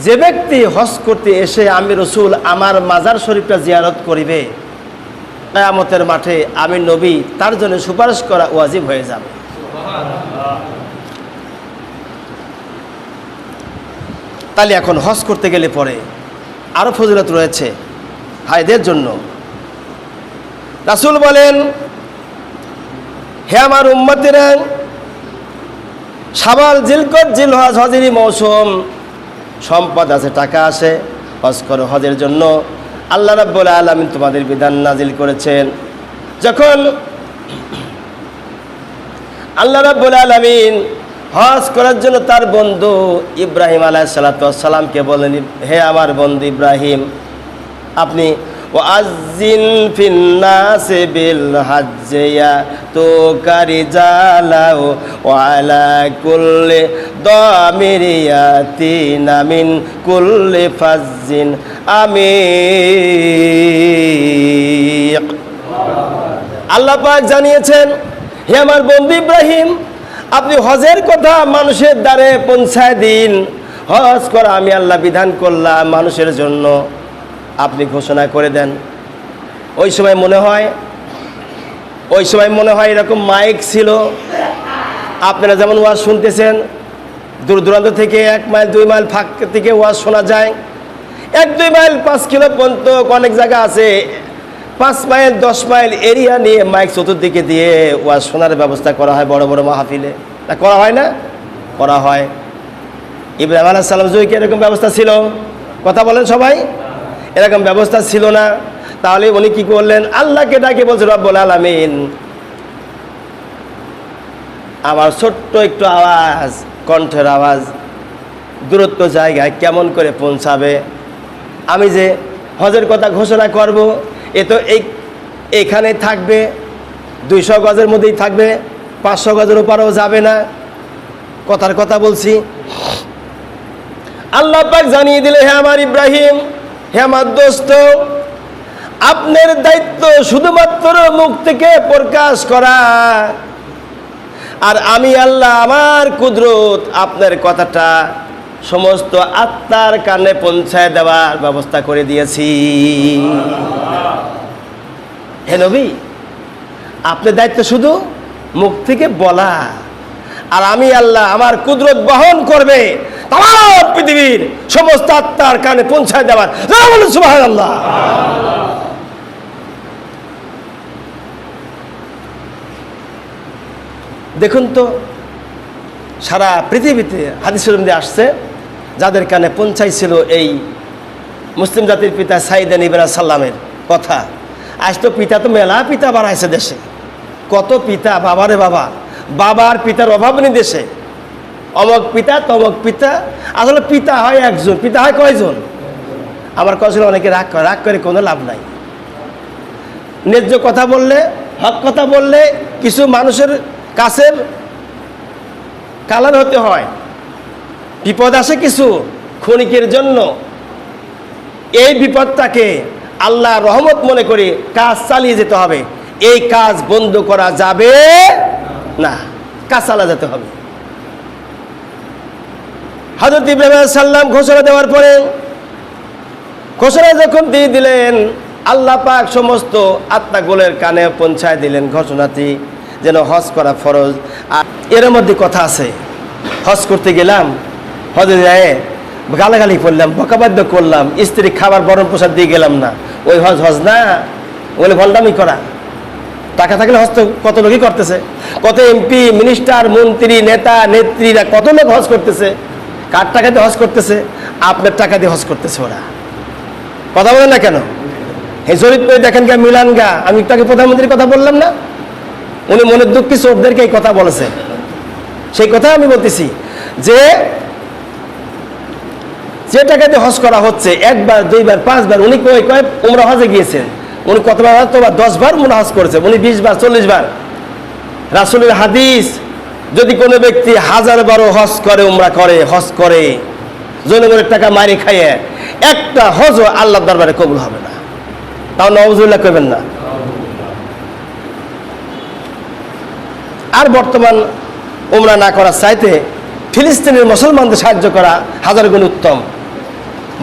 যে ব্যক্তি হজ করতে এসে আমি রসুল আমার মাজার শরীফটা জিয়ারত করিবে, কিয়ামতের মাঠে আমি নবী তার জন্য সুপারিশ করা ওয়াজিব হয়ে যাবে। তাহলে এখন হজ করতে গেলে পরে আরও ফজিলত রয়েছে হাইদের জন্য। রাসূল বলেন, হে আমার উম্মতেরা, শাওয়াল, জিলকদ, জিলহজ হজেরই মৌসুম, সম্পদ আছে, টাকা আছে, হজ করো। হজের জন্য আল্লাহ রাব্বুল আলামিন তোমাদের বিধান নাজিল করেছেন। যখন আল্লাহ রাব্বুল আলামিন হজ করার জন্য তার বন্ধু ইব্রাহিম আলাইহিস সালাতু ওয়াস সালামকে বলেন, হে আমার বন্ধু ইব্রাহিম, আপনি ওয়াজ্জিন ফিন্নাসি বিল হাজ্জি ইয়াতুকা রিজালাও ওয়া আলা কুল্লি দামিরি ইয়াতিনা মিন কুল্লি ফাজ্জিন আমিক। আল্লাহ পাক জানিয়েছেন, হে আমার বন্ধু ইব্রাহিম, আপনি হজের কথা মানুষের দ্বারে পৌঁছায় দিন। হজ করা আমি আল্লাহ বিধান করলাম মানুষের জন্য, আপনি ঘোষণা করে দেন। ওই সময় মনে হয় এরকম মাইক ছিল, আপনারা যেমন ওয়াজ শুনতেছেন, দূর দূরান্ত থেকে 1 মাইল 2 মাইল ফাঁক থেকে ওয়াজ শোনা যায়। 1-2 মাইল 5 কিলো পর্যন্ত অনেক জায়গা আছে, 5 মাইল 10 মাইল এরিয়া নিয়ে মাইক চতুর্দিকে দিয়ে ওয়াজ শোনার ব্যবস্থা করা হয় বড় বড় মাহফিলে। তা করা হয় না? করা হয়। ইব্রাহিম আলাইহিস সালাম যুগে এরকম ব্যবস্থা ছিল? কথা বলেন সবাই। এরকম ব্যবস্থা ছিল না। তাহলে উনি কি করলেন? আল্লাহকে ডাকে বলছে, রব্বুল আলামিন, আমার ছোট্ট একটু আওয়াজ, কণ্ঠের আওয়াজ দূরত্ব জায়গায় কেমন করে পৌঁছাবে? আমি যে হজের কথা ঘোষণা করব, এ তো এইখানে থাকবে, 200 গজের মধ্যেই থাকবে, 500 গজের উপরেও যাবে না। কথার কথা বলছি। আল্লাহ পাক জানিয়ে দিলে, হে আমার ইব্রাহিম, হে আমার দোস্ত, আপনার দায়িত্ব শুধুমাত্র মুখ থেকে প্রকাশ করা, আর আমি আল্লাহ আমার কুদরত আপনার কথাটা সমস্ত আত্মার কানে পৌঁছায় দেওয়ার ব্যবস্থা করে দিয়েছি। হে নবী, আপনার দায়িত্ব শুধু মুখ থেকে বলা, আর আমি আল্লাহ আমার কুদরত বহন করবে তাম পৃথিবীর সমস্ত আত্মার কানে পৌঁছায় দেওয়ার। সুবহানাল্লাহ। দেখুন তো, সারা পৃথিবীতে হাদিসের মধ্যে আসছে, যাদের কানে পৌঁছাইছিল এই মুসলিম জাতির পিতা সাইয়েদনা ইব্রাহিম সাল্লামের কথা। আজ তো পিতা তো মেলা পিতা বাড়াইছে দেশে, কত পিতা, বাবারে বাবা, বাবার পিতার অভাব নেই দেশে। অমক পিতা তমক পিতা, আসলে পিতা হয় একজন, পিতা হয় কয়জন? আমার কথা অনেকে রাগ করে কোনো লাভ নাই। ন্যায্য কথা বললে, হক কথা বললে কিছু মানুষের কাছের কালার হতে হয়, বিপদ আসে কিছু ক্ষণিকের জন্য। এই বিপদটাকে আল্লাহ রহমত মনে করে কাজ চালিয়ে যেতে হবে। এই কাজ বন্ধ করা যাবে না, কাজ চালিয়ে যেতে হবে। হযরত ইব্রাহিম আলাইহিস সালাম ঘোষণা দেওয়ার পরে, ঘোষণা যখন দিয়ে দিলেন, আল্লাহ পাক সমস্ত আত্মাগুলোর কানে পৌঁছায় দিলেন ঘোষণাটি, যেন হজ করা ফরজ। আর এর মধ্যে কথা আছে, হজ করতে গেলাম, হজে যায় গালাগালি করলাম, বকাবাদ্য করলাম, স্ত্রী খাবার বরণ প্রসাদ দিয়ে গেলাম না, ওই হজ না, বলে ভণ্ডামি করা। টাকা থাকলে হজ তো কত লোকই করতেছে, কত এমপি, মিনিস্টার, মন্ত্রী, নেতা, নেত্রীরা কত লোক হজ করতেছে। কার টাকা দিয়ে হজ করতেছে? আপনার টাকা দিয়ে হজ করতেছে ওরা। কথা বলেন না কেন? এই জরিপ করে দেখেন গা, মিলান গা। আমি তাকে প্রধানমন্ত্রীর কথা বললাম না, উনি মনের দুঃখী চোরদেরকে এই কথা বলেছে। সেই কথা আমি বলতেছি যে যে টাকা দিয়ে হজ করা হচ্ছে, 1 বার 2 বার 5 বার, উনি কয় উমরা হজে গিয়েছেন, উনি কতবার? তো 10 বার উমরা হজ করেছে, উনি 20 বার 40 বার। রাসূলের হাদিস, যদি কোনো ব্যক্তি 1000 বারও হজ করে, উমরা করে, হজ করে, জনগণের টাকা মারি খাইয়ে, একটা হজও আল্লাহর দরবারে কবুল হবে না। তাও নাউযুবিল্লাহ কইবেন না। আর বর্তমান উমরা না করার চাইতে ফিলিস্তিনের মুসলমানদের সাহায্য করা 1000 গুণ উত্তম।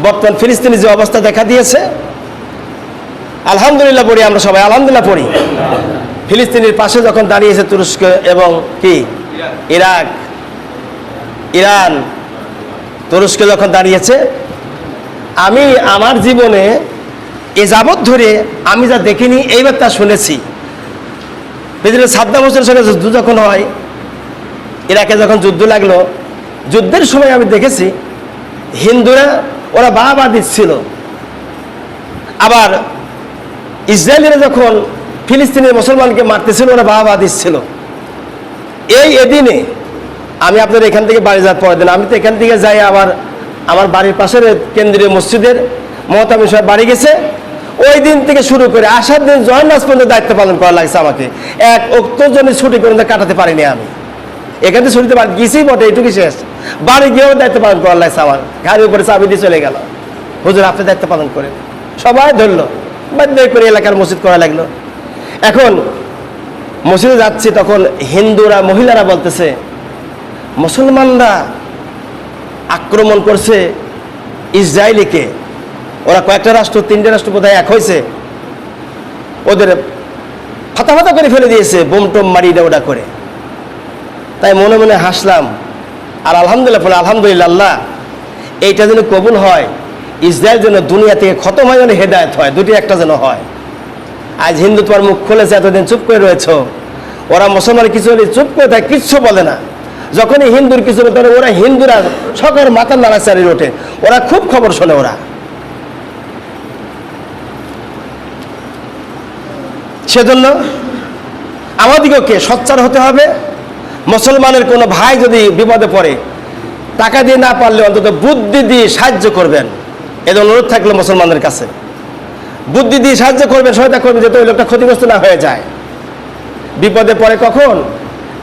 বর্তমান ফিলিস্তিনের যে অবস্থা দেখা দিয়েছে, আলহামদুলিল্লাহ পড়ি, আমরা সবাই আলহামদুলিল্লাহ পড়ি। ফিলিস্তিনের পাশে যখন দাঁড়িয়েছে তুরস্ক এবং কি ইরান, তুরস্ক যখন দাঁড়িয়েছে, আমি আমার জীবনে এ যাবৎ ধরে আমি যা দেখিনি এইবার তা শুনেছি। প্রেসিডেন্ট সাদ্দাম হোসেনের সঙ্গে যুদ্ধ যখন হয়, ইরাকে যখন যুদ্ধ লাগলো, যুদ্ধের সময় আমি দেখেছি হিন্দুরা ওরা বাহবা দিচ্ছিল, আবার ইসরায়েলিরা যখন ফিলিস্তিনের মুসলমানকে মারতেছিল ওরা বাহবা দিচ্ছিল। এদিনে আমি আপনার এখান থেকে বাড়ি যাওয়ার পরের দিন আমি তো এখান থেকে যাই, আমার বাড়ির পাশের কেন্দ্রীয় মসজিদের মহতামিম সাহেব বাড়ি গেছে। ওই দিন থেকে শুরু করে আসার দিন জয়নাজ পর্যন্ত দায়িত্ব পালন করা লাগছে আমাকে। এক অক্টোর জন্য ছুটি পর্যন্ত কাটাতে পারিনি আমি। এখান থেকে ছুটিতে গেছি বটে, এইটুকু শেষ। বাড়ি গিয়েও দায়িত্ব পালন করা লাগছে আমার। গাড়ির উপরে চাবি দিয়ে চলে গেল, হুজুর আপনি দায়িত্ব পালন করেন। সবাই ধরলো, বাধ্য করে এলাকার মসজিদ করা লাগলো। এখন মসজিদে যাচ্ছি, তখন হিন্দুরা মহিলারা বলতেছে মুসলমানরা আক্রমণ করছে ইসরায়েলিকে। ওরা কয়েকটা রাষ্ট্র, 3টে রাষ্ট্র বোধহয় এক হয়েছে, ওদের ফাতা করে ফেলে দিয়েছে বোম টোম মারি ওটা করে। তাই মনে মনে হাসলাম আর আলহামদুলিল্লাহ আল্লাহ এইটা যেন কবুল হয়, ইসরায়েল যেন দুনিয়া থেকে খতম হয়, যেন হেদায়েত হয়, দুটি একটা যেন হয়। আজ হিন্দু তোমার মুখ খুলেছে, এতদিন চুপ করে রয়েছ। ওরা মুসলমানের কিছু হলে চুপ করে থাকে, কিচ্ছু বলে না। যখনই হিন্দুর কিছু বলতে পারে ওরা হিন্দুরা সকাল মাথার নাড়াচাড়ি ওঠে, ওরা খুব খবর শোনে। ওরা সেজন্য আমাদিগকে সোচ্চার হতে হবে। মুসলমানের কোনো ভাই যদি বিপদে পড়ে, টাকা দিয়ে না পারলে অন্তত বুদ্ধি দিয়ে সাহায্য করবেন। এর অনুরোধ থাকলো মুসলমানদের কাছে, বুদ্ধি দিয়ে সাহায্য করবেন, সহায়তা করবেন, যাতে ওই লোকটা ক্ষতিগ্রস্ত না হয়ে যায়। বিপদে পড়ে কখন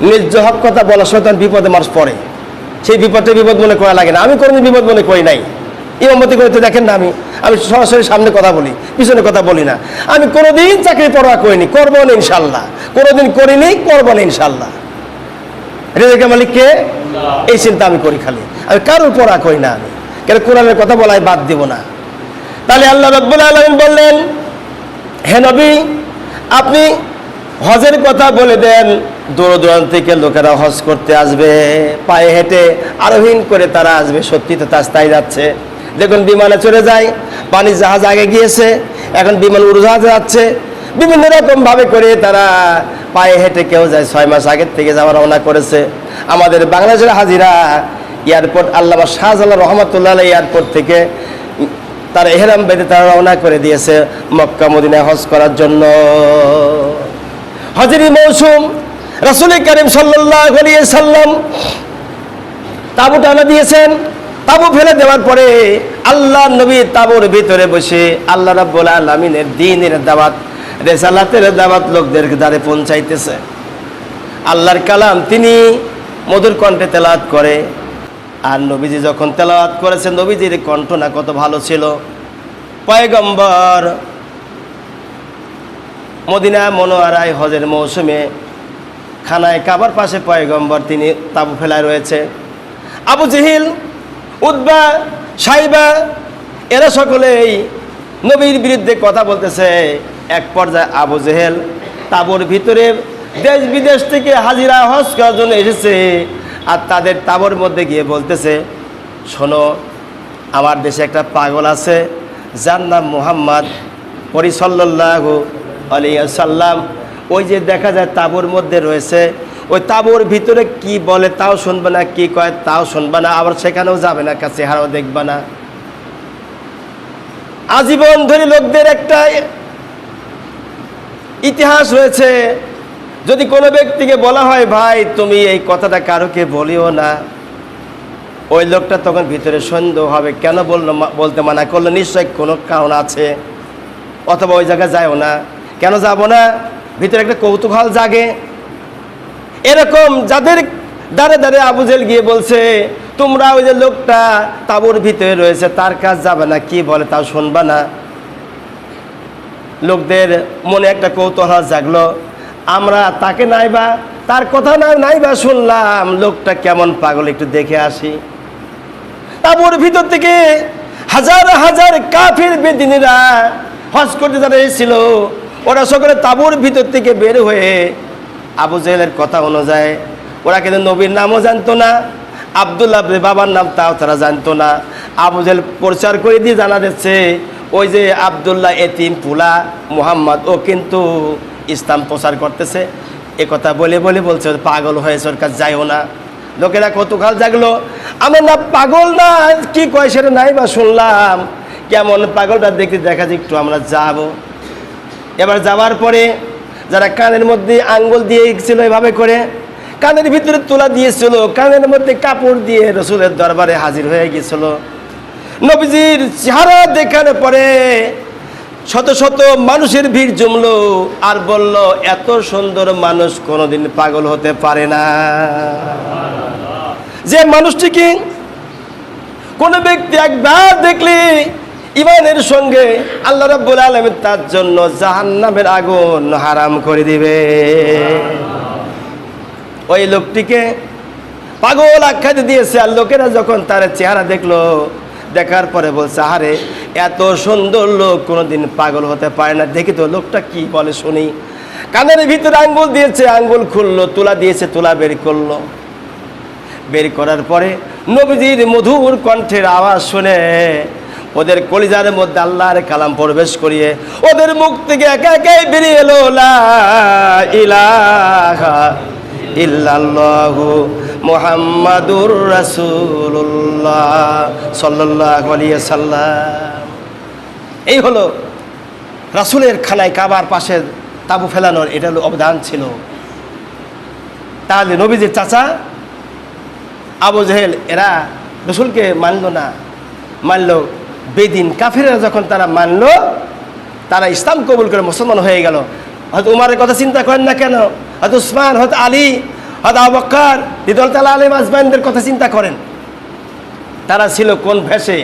ন্যায্য হক কথা বলার সময় তখন বিপদে মানুষ পড়ে, সেই বিপদে বিপদ মনে করা লাগে না। আমি কোনোদিন বিপদ মনে করি নাই। ইমামতি করতে দেখেন না, আমি সরাসরি সামনে কথা বলি, পিছনে কথা বলি না। আমি কোনোদিন চাকরি পরোয়া করিনি, করবো না ইনশাল্লাহ। কোনোদিন করিনি, করবো না ইনশাল্লাহ। রেজেকের মালিক কে? এই চিন্তা আমি করি খালি। আমি কারোর পরোয়া করি না। আমি কেন কোরআনের কথা বলাই বাদ দিব না। তাহলে আল্লাহ রাব্বুল আলামিন বললেন, হে নবী আপনি হজের কথা বলে দেন। দূর দূরান্ত থেকে লোকেরা হজ করতে আসবে, পায়ে হেঁটে আরোহণ করে তারা আসবে। সত্যি তো তাই যাচ্ছে। দেখুন বিমানে চড়ে যায়, পানির জাহাজ আগে গিয়েছে, এখন বিমান উড়োজাহাজে যাচ্ছে। বিভিন্ন রকম ভাবে করে তারা পায়ে হেঁটে, কেউ যায় 6 মাস আগের থেকে যাওয়া রওনা করেছে। আমাদের বাংলাদেশের হাজিরা এয়ারপোর্ট আল্লামা শাহজালাল রহমাতুল্লাহ আলাইহি এয়ারপোর্ট থেকে তারা ইহরাম বেঁধে তারা রওনা করে দিয়েছে মক্কা মদিনায় হজ করার জন্য। হজেরই মৌসুম, রাসূল করিম সাল্লাল্লাহু আলাইহি সাল্লাম তাঁবু টানা দিয়েছেন। তাঁবু ফেলে দেওয়ার পরে আল্লাহ নবী তাঁবুর ভিতরে বসে আল্লাহ রাব্বুল আলামিনের দ্বীনের দাওয়াত, রিসালাতের দাওয়াত লোকদের দ্বারে পৌঁছাইতেছে। আল্লাহর কালাম তিনি মধুর কণ্ঠে তেলাওয়াত করে। আর নবীজি যখন তেলাওয়াত করেছেন, নবীজির কণ্ঠ না কত ভালো ছিল। পয়গম্বর মদিনা মনোয়ারায় হজের মৌসুমে খানায় কাবার পাশে পয়গম্বর তিনি তাঁবু ফেলায় রয়েছে। আবু জেহেল, উতবা, সাইবা এরা সকলেই নবীর বিরুদ্ধে কথা বলতেছে। এক পর্যায়ে আবু জেহেল তাঁবুর ভিতরে দেশ বিদেশ থেকে হাজিরা হজ করার জন্য এসেছে। আর তাদের তাঁবুর মধ্যে গিয়ে বলতেছে, শোনো আমার দেশে একটা পাগল আছে, যার নাম মুহাম্মদ সাল্লাল্লাহু আলাইহি সাল্লাম। ওই যে দেখা যায় তাঁবুর মধ্যে রয়েছে, ওই তাঁবুর ভিতরে কি বলে তাও শুনবে না, কি কয় তাও শুনবে না, আবার সেখানেও যাবে না, কাছে হারাও দেখবে না। আজীবন ধরে লোকদের একটা ইতিহাস রয়েছে। যদি কোনো ব্যক্তিকে বলা হয় ভাই তুমি এই কথাটা কারোকে বলিও না, ওই লোকটা তখন ভিতরে সন্দেহ হবে, কেন বলতে মানা করলো, নিশ্চয়ই কোনো কারণ আছে। অথবা ওই জায়গায় যায়ও না, কেন যাব না, ভিতরে একটা কৌতূহল জাগে। এরকম যাদের দাঁড়ে দাঁড়ে আবু জেহেল গিয়ে বলছে, তোমরা ওই যে লোকটা তাঁবুর ভিতরে রয়েছে তার কাজ যাবে না, কি বলে তাও শুনবা না। লোকদের মনে একটা কৌতূহল জাগলো, আমরা তাকে নাইবা তার কথা নাইবা শুনলাম, লোকটা কেমন পাগল একটু দেখে আসি। তাঁবুর ভিতর থেকে হাজার হাজার কাফির বেদিনীরা হজ করতে যারা এসেছিল, ওরা সকলে তাঁবুর ভিতর থেকে বের হয়ে আবু জেহেলের কথা অনুযায়ী, ওরা কিন্তু নবীর নামও জানতো না, আব্দুল্লাহ বাবার নাম তাও তারা জানতো না। আবু জেহেল প্রচার করে দিয়ে জানা যাচ্ছে ওই যে আব্দুল্লাহ এতিম পুলা মুহাম্মদ, ও কিন্তু ইসলাম প্রচার করতেছে। এ কথা বলে বলে বলছে পাগল হয়েছে, ওর কাছে যাইও না। লোকেরা কতকাল জাগলো, আমার না পাগল না কি কয় সেটা নাই বা শুনলাম, কেমন পাগলটা দেখতে দেখা যায়, একটু আমরা যাব। এবার যাওয়ার পরে যারা কানের মধ্যে আঙ্গুল দিয়ে ছিল এভাবে করে, কানের ভিতরে তোলা দিয়েছিল, কানের মধ্যে কাপড় দিয়ে রসুলের দরবারে হাজির হয়ে গিয়েছিল। নবীজির চেহারা দেখার পরে শত শত মানুষের ভিড় জমলো আর বলল, এত সুন্দর মানুষ কোনোদিন পাগল হতে পারে না। যে মানুষটিকে কোনো ব্যক্তি একবার দেখলে ইমানের সঙ্গে আল্লাহ রাব্বুল আলামিন তার জন্য জাহান্নামের আগুন হারাম করে দিবে। ওই লোকটিকে পাগল আখ্যা দিয়েছে। আর লোকেরা যখন তার চেহারা দেখলো, দেখার পরে বলছে, আরে এত সুন্দর লোক কোনোদিন পাগল হতে পারে না। দেখি তো লোকটা কি বলে শুনি। কানের ভিতরে আঙ্গুল দিয়েছে, আঙ্গুল খুললো, তুলা দিয়েছে, তুলা বের করলো। বের করার পরে নবীজির মধুর কণ্ঠের আওয়াজ শুনে ওদের কলিজার মধ্যে আল্লাহর কালাম প্রবেশ করিয়ে ওদের মুখ থেকে একা একাই বেরিয়ে এলো, লা ইলাহা ইল্লাল্লাহু মুহাম্মাদুর রাসূলুল্লাহ সাল্লাল্লাহু আলাইহি সাল্লাম। এই হলো রাসূলের খানায় কাবার পাশে তাবু ফেলানোর, এটা হলো অবদান ছিল। তাহলে নবীজির চাচা আবু জেহেল এরা রসুলকে মানলো না, মানলো বেদিন কাফিররা যখন তারা মানলো, তারা ইসলাম কবুল করে মুসলমান হয়ে গেল। হয়তো উমারের কথা চিন্তা করেন না কেন, হয়তো উসমান, হয়তো আলী, হয়তো আবু বকর রিদওয়ানুল্লাহ আলাইহিম আজমাইনদের কথা চিন্তা করেন। তারা ছিল কোন ভেষে,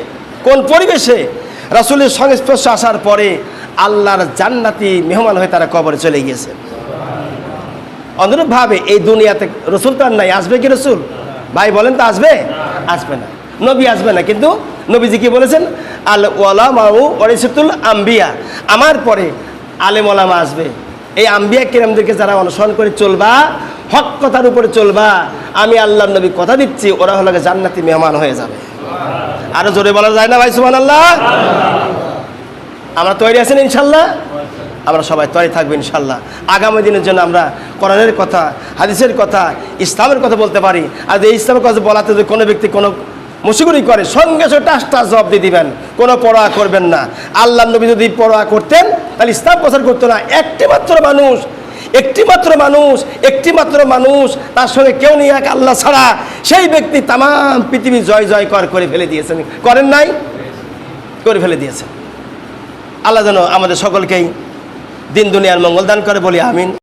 কোন পরিবেশে। রাসূলের সংস্পর্শে আসার পরে আল্লাহর জান্নাতি মেহমান হয়ে তারা কবরে চলে গিয়েছে। অনুরূপভাবে এই দুনিয়াতে রসুল তো আর নাই, আসবে কি রসুল? ভাই বলেন তো আসবে? আসবে না, নবী আসবে না। কিন্তু নবীজি কি বলেছেন, আল ওলামাউ ওয়ারিসাতুল আম্বিয়া, আমার পরে আলেম ওলামা আসবে। এই আম্বিয়া কিরামদেরকে যারা অনুসরণ করে চলবা, হক কথার উপরে চলবা, আমি আল্লাহর নবী কথা দিচ্ছি, ওরা হলো জান্নাতি মেহমান হয়ে যাবে। আরো জোরে বলা যায় না ভাই সুবহানাল্লাহ? আমরা তৈরি আছেন ইনশাল্লাহ? আমরা সবাই তৈরি থাকবো ইনশাল্লাহ। আগামী দিনের জন্য আমরা কোরআনের কথা, হাদিসের কথা, ইসলামের কথা বলতে পারি। আর এই ইসলামের কথা বলাতে যদি কোনো ব্যক্তি কোনো মুশকিল করে, সঙ্গে সঙ্গে টাসটা জবাব দিয়ে দিবেন, কোনো পরোয়া করবেন না। আল্লাহর নবী যদি পরোয়া করতেন তাহলে ইসলাম প্রচার করতো না। একটিমাত্র মানুষ তার সঙ্গে কেউ নেই, এক আল্লাহ ছাড়া, সেই ব্যক্তি তাম পৃথিবী জয় জয়কর করে ফেলে দিয়েছেন। করেন নাই? করে ফেলে দিয়েছেন। আল্লাহ যেন আমাদের সকলকেই দিন দুনিয়ার মঙ্গল দান করে, বলি আমিন।